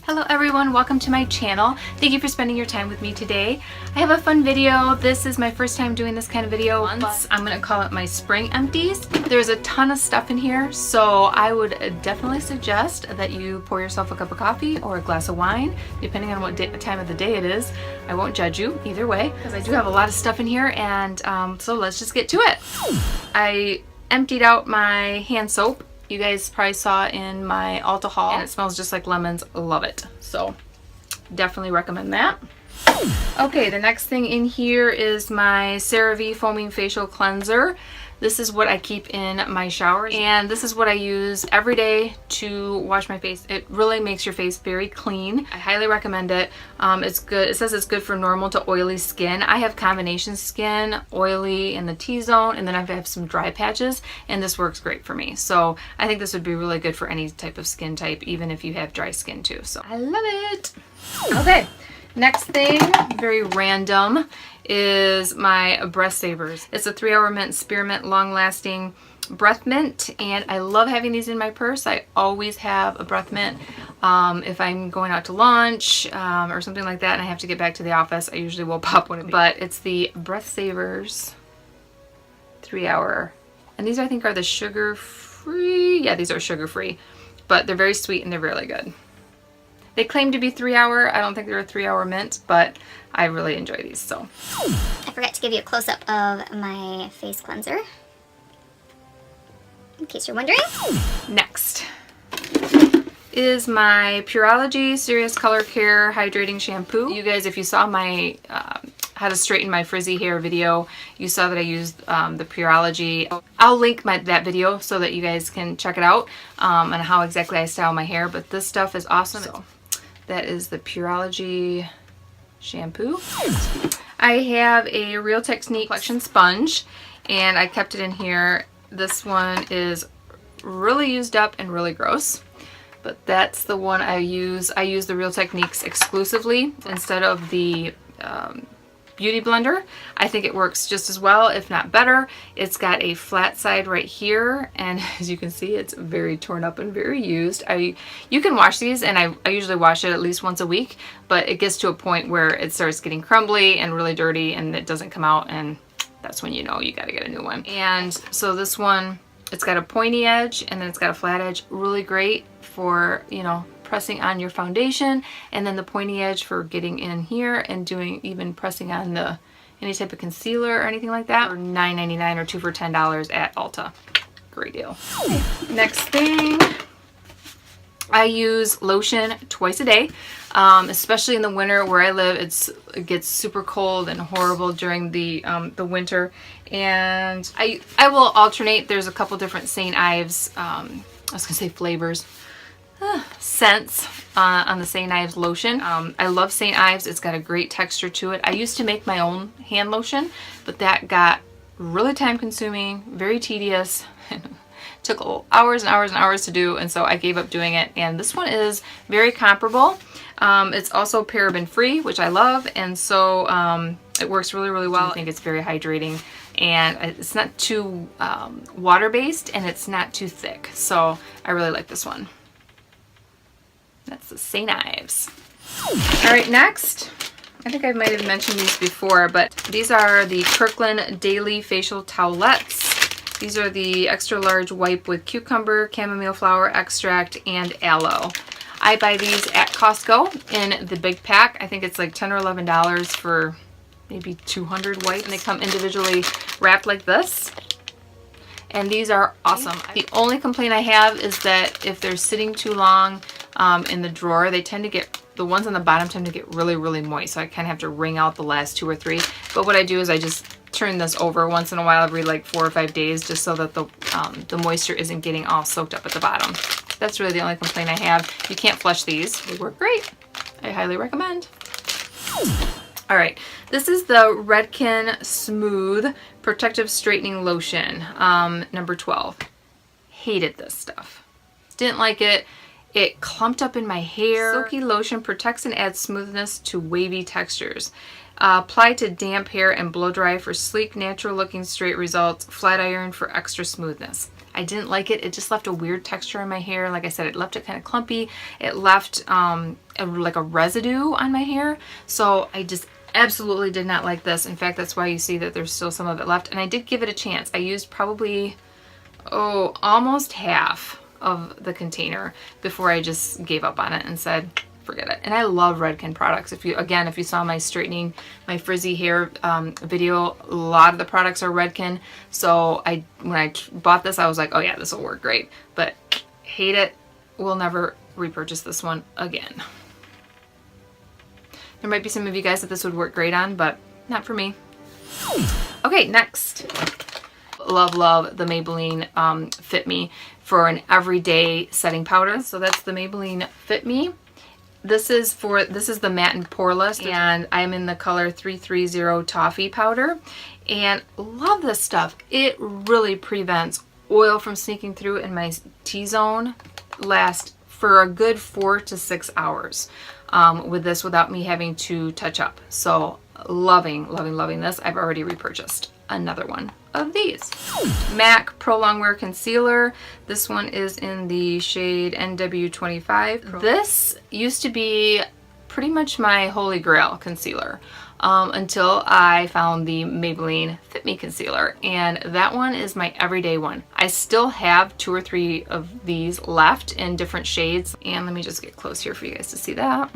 Hello everyone, welcome to my channel. Thank you for spending your time with me today. I have a fun video. This is my first time doing this kind of video. I'm gonna call it my spring empties. There's a ton of stuff in here, so I would definitely suggest that you pour yourself a cup of coffee or a glass of wine, depending on what time of the day it is. I won't judge you either way, because I do have a lot of stuff in here, and so let's just get to it. I emptied out my hand soap. You guys probably saw in my Ulta haul, and it smells just like lemons. Love it. So definitely recommend that. Okay, the next thing in here is my CeraVe Foaming Facial Cleanser. This is what I keep in my shower, and this is what I use every day to wash my face. It really makes your face very clean. I highly recommend it. It's good. It says it's good for normal to oily skin. I have combination skin, oily in the T-zone, and then I have some dry patches, and this works great for me. So I think this would be really good for any type of skin type, even if you have dry skin too. So I love it. Okay. Next thing, very random, is my Breath Savers. It's a 3-hour mint spearmint long-lasting breath mint, and I love having these in my purse. I always have a breath mint. If I'm going out to lunch or something like that and I have to get back to the office, I usually will pop one of these. But it's the Breath Savers 3-hour, and these I think are the sugar-free. Yeah, these are sugar-free, but they're very sweet and they're really good. They claim to be 3-hour. I don't think they're a 3-hour mint, but I really enjoy these. So I forgot to give you a close-up of my face cleanser, in case you're wondering. Next is my Pureology Serious Color Care Hydrating Shampoo. You guys, if you saw my how to straighten my frizzy hair video, you saw that I used the Pureology. I'll link that video so that you guys can check it out on how exactly I style my hair, but this stuff is awesome. So that is the Pureology shampoo. I have a Real Techniques collection sponge, and I kept it in here. This one is really used up and really gross, but that's the one I use. I use the Real Techniques exclusively instead of the Beauty Blender. I think it works just as well, if not better. It's got a flat side right here, and as you can see, it's very torn up and very used. You can wash these, and I usually wash it at least once a week, but it gets to a point where it starts getting crumbly and really dirty and it doesn't come out, and that's when you know you got to get a new one. And so this one, it's got a pointy edge and then it's got a flat edge. Really great for, you know, pressing on your foundation, and then the pointy edge for getting in here and doing even pressing on any type of concealer or anything like that. For $9.99 or 2 for $10 at Ulta. Great deal. Okay. Next thing, I use lotion twice a day, especially in the winter where I live. It gets super cold and horrible during the winter, and I will alternate. There's a couple different St. Ives, I was gonna say flavors, scents on the St. Ives lotion. I love St. Ives. It's got a great texture to it. I used to make my own hand lotion, but that got really time consuming, very tedious. Took hours and hours and hours to do, and so I gave up doing it. And this one is very comparable. It's also paraben free, which I love, and so it works really, really well. I think it's very hydrating, and it's not too water-based, and it's not too thick, so I really like this one. That's the St. Ives. All right, next, I think I might have mentioned these before, but these are the Kirkland Daily Facial Towelettes. These are the extra large wipe with cucumber, chamomile flower extract, and aloe. I buy these at Costco in the big pack. I think it's like $10 or $11 for maybe 200 wipes, and they come individually wrapped like this. And these are awesome. The only complaint I have is that if they're sitting too long in the drawer, they tend to get, the ones on the bottom tend to get really, really moist. So I kind of have to wring out the last 2 or 3. But what I do is I just turn this over once in a while every like 4 or 5 days, just so that the moisture isn't getting all soaked up at the bottom. That's really the only complaint I have. You can't flush these. They work great. I highly recommend. All right, this is the Redken Smooth Protective Straightening Lotion, number 12. Hated this stuff. Didn't like it. It clumped up in my hair. Silky lotion protects and adds smoothness to wavy textures. Apply to damp hair and blow dry for sleek, natural looking straight results. Flat iron for extra smoothness. I didn't like it. It just left a weird texture in my hair. Like I said, it left it kind of clumpy. It left like a residue on my hair. So I just absolutely did not like this. In fact, that's why you see that there's still some of it left. And I did give it a chance. I used probably, almost half of the container before I just gave up on it and said, forget it. And I love Redken products. If you saw my straightening my frizzy hair video, a lot of the products are Redken. So when I bought this, I was like, oh yeah, this will work great. But hate it. Will never repurchase this one again. There might be some of you guys that this would work great on, but not for me. Okay, next. Love the Maybelline Fit Me for an everyday setting powder. So that's the Maybelline Fit Me. This is the matte and poreless, and I'm in the color 330 Toffee powder, and love this stuff. It really prevents oil from sneaking through in my T-zone. Lasts for a good 4 to 6 hours with this without me having to touch up. So loving this. I've already repurchased another one of these. MAC Pro Longwear Concealer. This one is in the shade NW25. This used to be pretty much my holy grail concealer until I found the Maybelline Fit Me concealer, and that one is my everyday one. I still have 2 or 3 of these left in different shades, and let me just get close here for you guys to see that.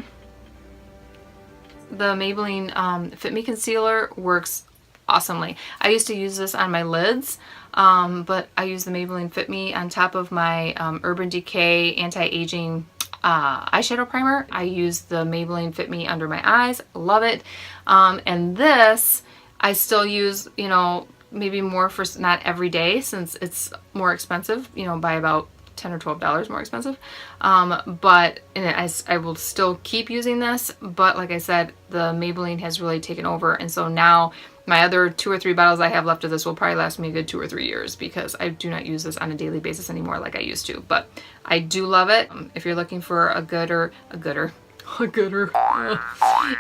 The Maybelline Fit Me concealer works awesomely. I used to use this on my lids, but I use the Maybelline Fit Me on top of my Urban Decay anti-aging eyeshadow primer. I use the Maybelline Fit Me under my eyes. Love it. And this I still use, you know, maybe more for not every day since it's more expensive, you know, by about $10 or $12 more expensive. But I will still keep using this, but like I said, the Maybelline has really taken over, and so now my other 2 or 3 bottles I have left of this will probably last me a good 2 or 3 years because I do not use this on a daily basis anymore like I used to. But I do love it. If you're looking for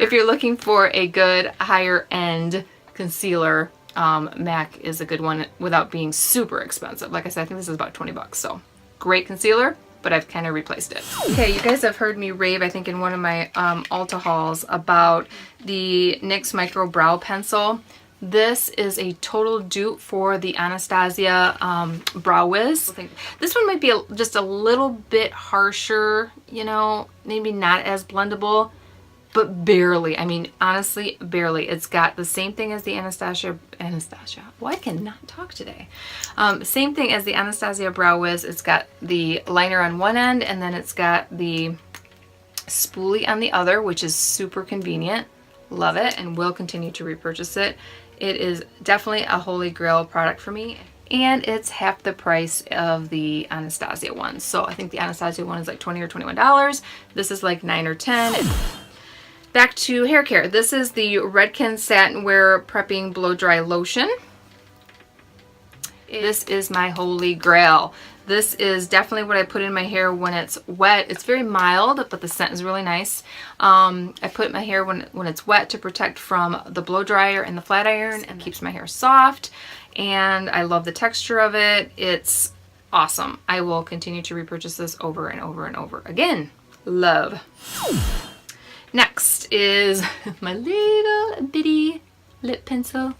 if you're looking for a good higher end concealer, MAC is a good one without being super expensive. Like I said, I think this is about 20 bucks. So great concealer, but I've kind of replaced it. Okay, you guys have heard me rave, I think in one of my Ulta hauls, about the NYX Micro Brow Pencil. This is a total dupe for the Anastasia Brow Wiz. This one might be just a little bit harsher, you know, maybe not as blendable, but barely. I mean, honestly, barely. It's got the same thing as the Anastasia. Well, I cannot talk today. Same thing as the Anastasia Brow Wiz. It's got the liner on one end, and then it's got the spoolie on the other, which is super convenient. Love it, and will continue to repurchase it. It is definitely a holy grail product for me, and it's half the price of the Anastasia one. So I think the Anastasia one is like $20 or $21. This is like $9 or $10. Back to hair care. This is the Redken Satin Wear Prepping Blow Dry Lotion. This is my holy grail. This is definitely what I put in my hair when it's wet. It's very mild, but the scent is really nice. I put it in my hair when it's wet to protect from the blow dryer and the flat iron, and keeps my hair soft. And I love the texture of it. It's awesome. I will continue to repurchase this over and over and over again. Love. Next is my little bitty lip pencil.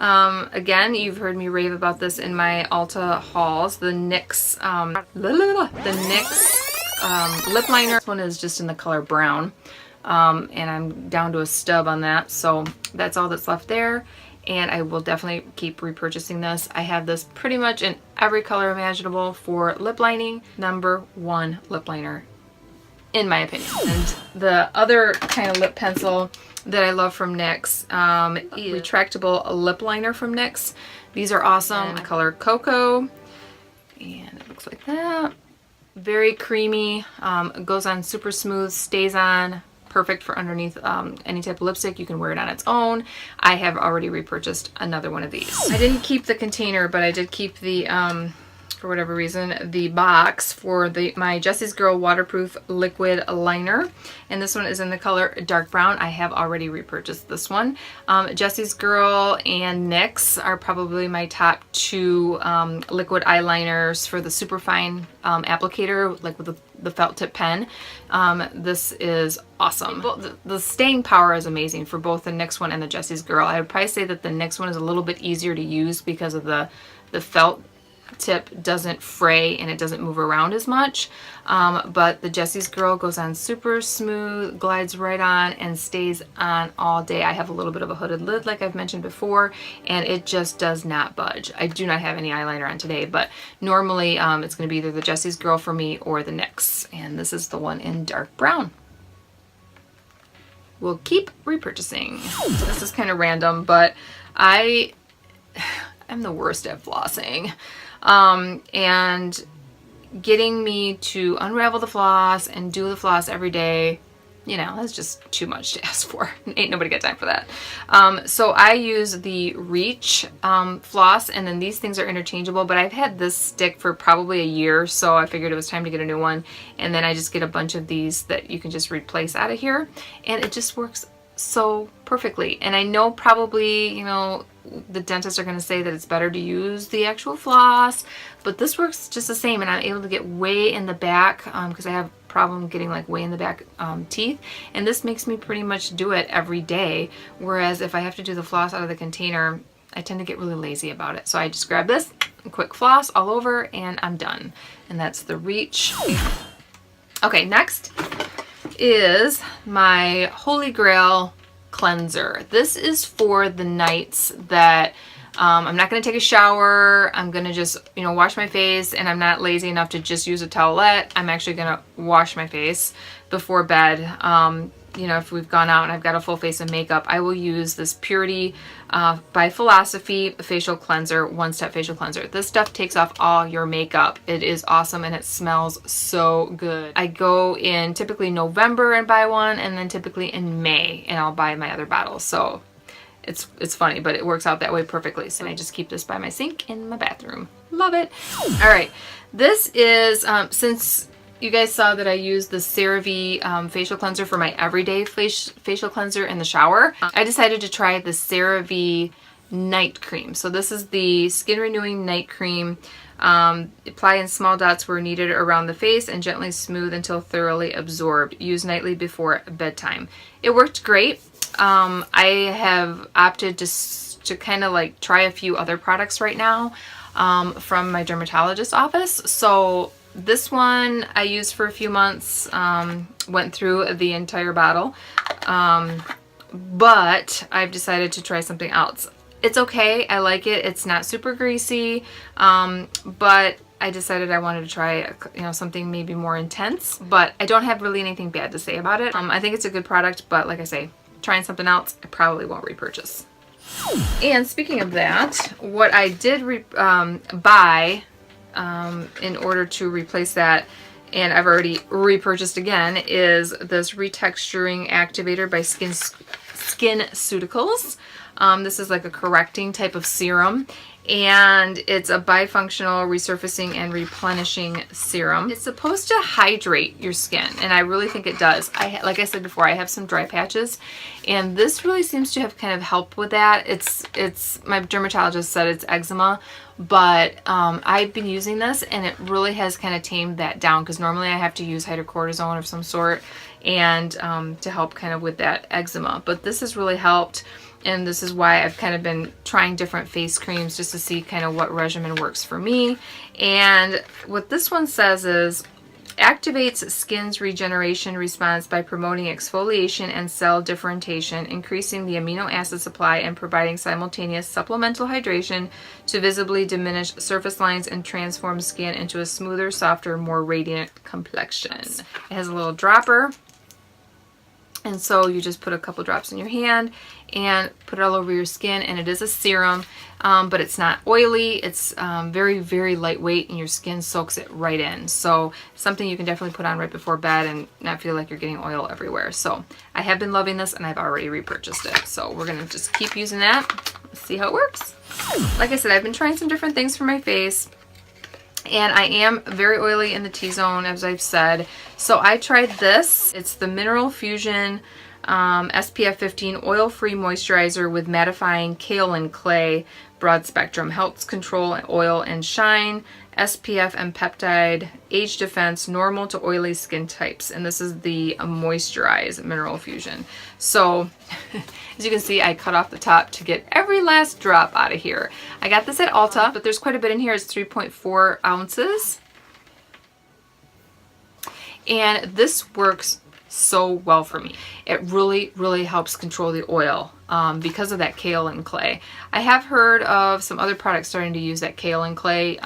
Again, you've heard me rave about this in my Ulta hauls. The NYX, lip liner. This one is just in the color brown, and I'm down to a stub on that, so that's all that's left there. And I will definitely keep repurchasing this. I have this pretty much in every color imaginable for lip lining. #1 lip liner, in my opinion. And the other kind of lip pencil that I love from NYX is retractable lip liner from NYX. These are awesome. The color Cocoa, and it looks like that. Very creamy, goes on super smooth, stays on, perfect for underneath any type of lipstick. You can wear it on its own. I have already repurchased another one of these. I didn't keep the container, but I did keep the for whatever reason, the box for my Jessie's Girl Waterproof Liquid Liner. And this one is in the color dark brown. I have already repurchased this one. Jessie's Girl and NYX are probably my top two liquid eyeliners for the superfine applicator, like with the felt tip pen. This is awesome. The staying power is amazing for both the NYX one and the Jessie's Girl. I would probably say that the NYX one is a little bit easier to use because of the felt tip doesn't fray and it doesn't move around as much. But the Jessie's Girl goes on super smooth, glides right on, and stays on all day. I have a little bit of a hooded lid like I've mentioned before, and it just does not budge. I do not have any eyeliner on today, but normally it's going to be either the Jessie's Girl for me or the NYX, and this is the one in dark brown. We'll keep repurchasing. This is kind of random, but I'm the worst at flossing. And getting me to unravel the floss and do the floss every day, you know, that's just too much to ask for. Ain't nobody got time for that. So I use the Reach floss, and then these things are interchangeable, but I've had this stick for probably a year, so I figured it was time to get a new one. And then I just get a bunch of these that you can just replace out of here, and it just works so perfectly. And I know probably, you know, the dentists are going to say that it's better to use the actual floss, but this works just the same, and I'm able to get way in the back because I have a problem getting like way in the back teeth, and this makes me pretty much do it every day, whereas if I have to do the floss out of the container, I tend to get really lazy about it. So I just grab this, quick floss all over, and I'm done. And that's the Reach. Okay, next is my Holy Grail cleanser. This is for the nights that I'm not going to take a shower. I'm going to just, you know, wash my face, and I'm not lazy enough to just use a towelette. I'm actually going to wash my face before bed. You know, if we've gone out and I've got a full face of makeup, I will use this Purity by Philosophy facial cleanser, one-step facial cleanser. This stuff takes off all your makeup. It is awesome, and it smells so good. I go in typically November and buy one, and then typically in May, and I'll buy my other bottles. So it's funny, but it works out that way perfectly. So I just keep this by my sink in my bathroom. Love it. All right, this is since you guys saw that I used the CeraVe facial cleanser for my everyday facial cleanser in the shower, I decided to try the CeraVe night cream. So this is the skin renewing night cream. Apply in small dots where needed around the face and gently smooth until thoroughly absorbed. Use nightly before bedtime. It worked great. I have opted to kind of like try a few other products right now from my dermatologist's office. So this one I used for a few months, went through the entire bottle, but I've decided to try something else. It's okay, I like it, it's not super greasy, but I decided I wanted to try, you know, something maybe more intense, but I don't have really anything bad to say about it. I think it's a good product, but like I say, trying something else, I probably won't repurchase. And speaking of that, what I did buy in order to replace that, and I've already repurchased again, is this Retexturing Activator by SkinCeuticals. This is like a correcting type of serum, and it's a bifunctional resurfacing and replenishing serum. It's supposed to hydrate your skin, and I really think it does. Like I said before, I have some dry patches, and this really seems to have kind of helped with that. It's my dermatologist said it's eczema, but I've been using this, and it really has kind of tamed that down, because normally I have to use hydrocortisone of some sort and to help kind of with that eczema, but this has really helped. And this is why I've kind of been trying different face creams just to see kind of what regimen works for me. And what this one says is, activates skin's regeneration response by promoting exfoliation and cell differentiation, increasing the amino acid supply, and providing simultaneous supplemental hydration to visibly diminish surface lines and transform skin into a smoother, softer, more radiant complexion. It has a little dropper. And so you just put a couple drops in your hand and put it all over your skin, and it is a serum, but it's not oily. It's very, very lightweight, and your skin soaks it right in. So something you can definitely put on right before bed and not feel like you're getting oil everywhere. So I have been loving this, and I've already repurchased it. So we're going to just keep using that. Let's see how it works. Like I said, I've been trying some different things for my face. And I am very oily in the T-zone, as I've said. So I tried this. It's the Mineral Fusion SPF 15 Oil-Free Moisturizer with Mattifying Kaolin Clay Broad Spectrum. Helps control oil and shine. SPF and peptide, age defense, normal to oily skin types. And this is the Moisturize Mineral Fusion. So as you can see, I cut off the top to get every last drop out of here. I got this at Ulta, but there's quite a bit in here. It's 3.4 ounces. And this works so well for me. It really, really helps control the oil because of that kaolin clay. I have heard of some other products starting to use that kaolin clay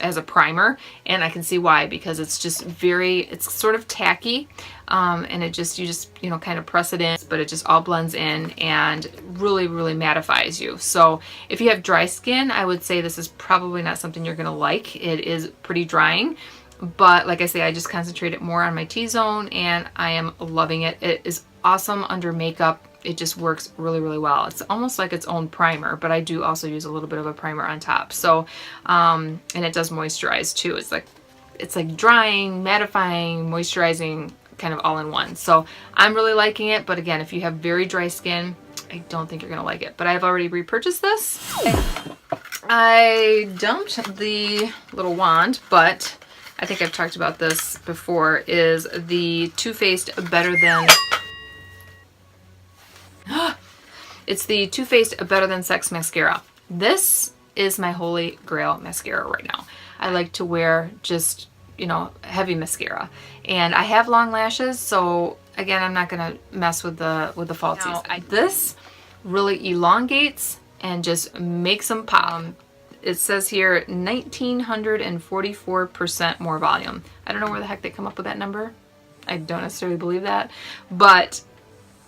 as a primer, and I can see why, because it's just it's sort of tacky, and you just kind of press it in, but it just all blends in and really, really mattifies you. So if you have dry skin, I would say this is probably not something you're gonna like. It is pretty drying. But like I say, I just concentrate it more on my T-zone, and I am loving it. It is awesome under makeup. It just works really, really well. It's almost like its own primer, but I do also use a little bit of a primer on top. So, and it does moisturize too. It's like drying, mattifying, moisturizing, kind of all in one. So I'm really liking it. But again, if you have very dry skin, I don't think you're gonna like it. But I've already repurchased this. I dumped the little wand, but I think I've talked about this before, is the Too Faced Better Than... It's the Too Faced Better Than Sex Mascara. This is my holy grail mascara right now. I like to wear just, heavy mascara. And I have long lashes, so again, I'm not gonna mess with the falsies. This really elongates and just makes them pop. It says here 1,944% more volume. I don't know where the heck they come up with that number. I don't necessarily believe that, but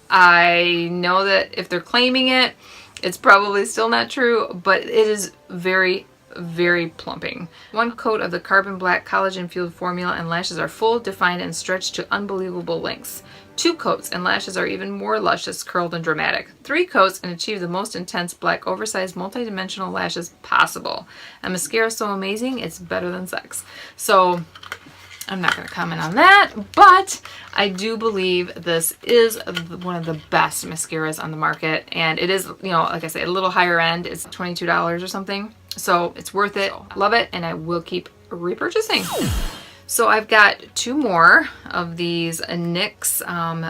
I know that if they're claiming it, it's probably still not true, but it is very, very plumping. One coat of the carbon black collagen fueled formula and lashes are full, defined, and stretched to unbelievable lengths. 2 coats and lashes are even more luscious, curled, and dramatic. 3 coats and achieve the most intense black oversized multi-dimensional lashes possible. A mascara so amazing, it's better than sex. So I'm not going to comment on that, but I do believe this is one of the best mascaras on the market, and it is, like I said, a little higher end. It's $22 or something, so it's worth it. Love it, and I will keep repurchasing. So I've got 2 more of these NYX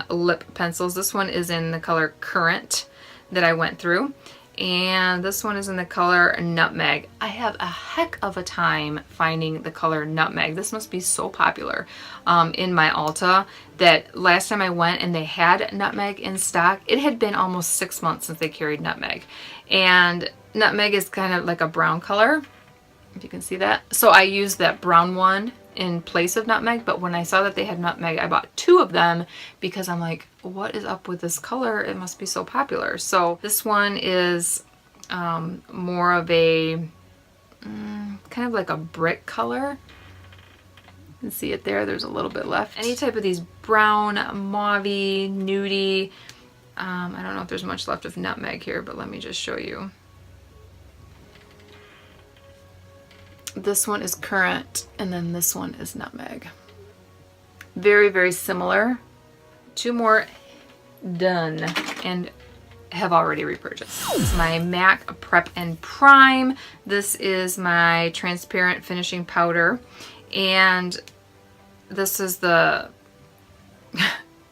lip pencils. This one is in the color Current that I went through, and this one is in the color Nutmeg. I have a heck of a time finding the color Nutmeg. This must be so popular in my Ulta that last time I went and they had Nutmeg in stock, it had been almost 6 months since they carried Nutmeg. And Nutmeg is kind of like a brown color, if you can see that. So I used that brown one in place of Nutmeg, but when I saw that they had Nutmeg, I bought 2 of them because I'm like, what is up with this color? It must be so popular. So this one is more of a kind of like a brick color. You can see it there. There's a little bit left. Any type of these brown, mauvey, nudie. I don't know if there's much left of Nutmeg here, but let me just show you. This one is Current, and then this one is Nutmeg. Very, very similar. 2 more done and have already repurchased. This is my MAC Prep and Prime. This is my transparent finishing powder, and this is the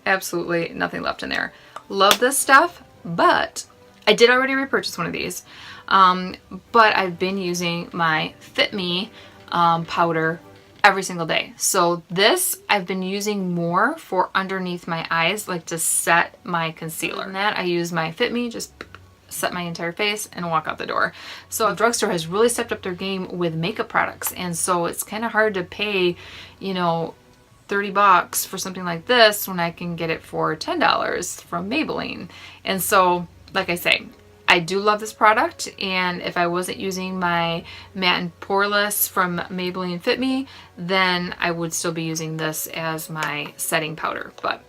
absolutely nothing left in there. Love this stuff, but I did already repurchase one of these. But I've been using my Fit Me powder every single day. So this I've been using more for underneath my eyes, like to set my concealer. And that I use my Fit Me, just set my entire face and walk out the door. So the drugstore has really stepped up their game with makeup products, and so it's kind of hard to pay, $30 for something like this when I can get it for $10 from Maybelline. And so, like I say, I do love this product, and if I wasn't using my matte and poreless from Maybelline Fit Me, then I would still be using this as my setting powder, but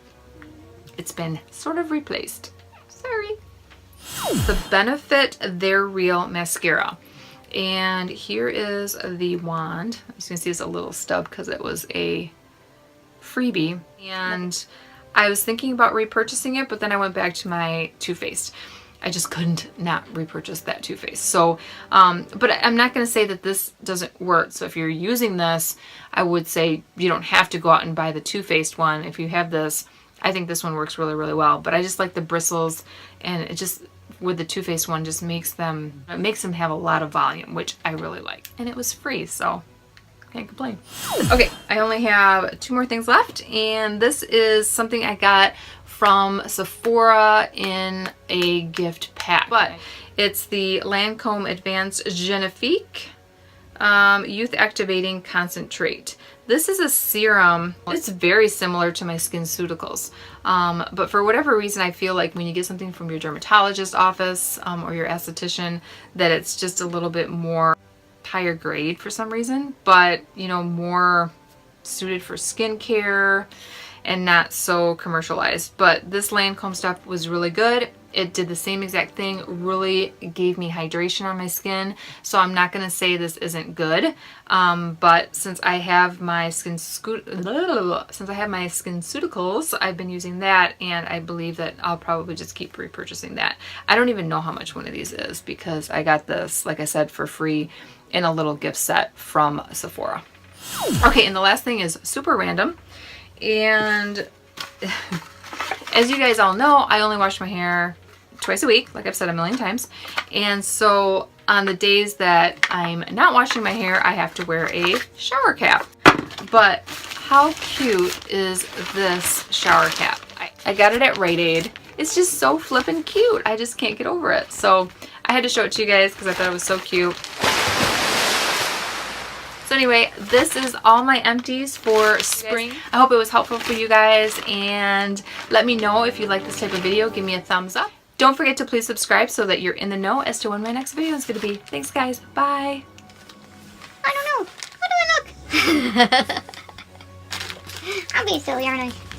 it's been sort of replaced. Sorry. The Benefit They're Real Mascara. And here is the wand. As you can see, it's a little stub because it was a freebie. And I was thinking about repurchasing it, but then I went back to my Too Faced. I just couldn't not repurchase that Too Faced. So, but I'm not going to say that this doesn't work. So if you're using this, I would say you don't have to go out and buy the Too Faced one. If you have this, I think this one works really, really well. But I just like the bristles, and it just, with the Too Faced one, just makes them have a lot of volume, which I really like. And it was free, so can't complain. Okay, I only have 2 more things left, and this is something I got from Sephora in a gift pack. But it's the Lancome Advanced Genifique Youth Activating Concentrate. This is a serum. It's very similar to my SkinCeuticals, but for whatever reason, I feel like when you get something from your dermatologist office or your esthetician, that it's just a little bit more higher grade for some reason, but you know, more suited for skincare and not so commercialized. But this Lancome stuff was really good. It did the same exact thing, really gave me hydration on my skin. So I'm not going to say this isn't good, but since I have my SkinCeuticals, I've been using that, and I believe that I'll probably just keep repurchasing that. I don't even know how much one of these is because I got this, like I said, for free in a little gift set from Sephora. Okay, and the last thing is super random, and as you guys all know, I only wash my hair twice a week, like I've said a million times. And so on the days that I'm not washing my hair, I have to wear a shower cap. But how cute is this shower cap? I got it at Rite Aid. It's just so flippin' cute. I just can't get over it. So I had to show it to you guys because I thought it was so cute. So anyway, this is all my empties for spring. I hope it was helpful for you guys, and let me know if you like this type of video. Give me a thumbs up. Don't forget to please subscribe so that you're in the know as to when my next video is going to be. Thanks guys. Bye. I don't know. How do I look? I'm being silly, aren't I?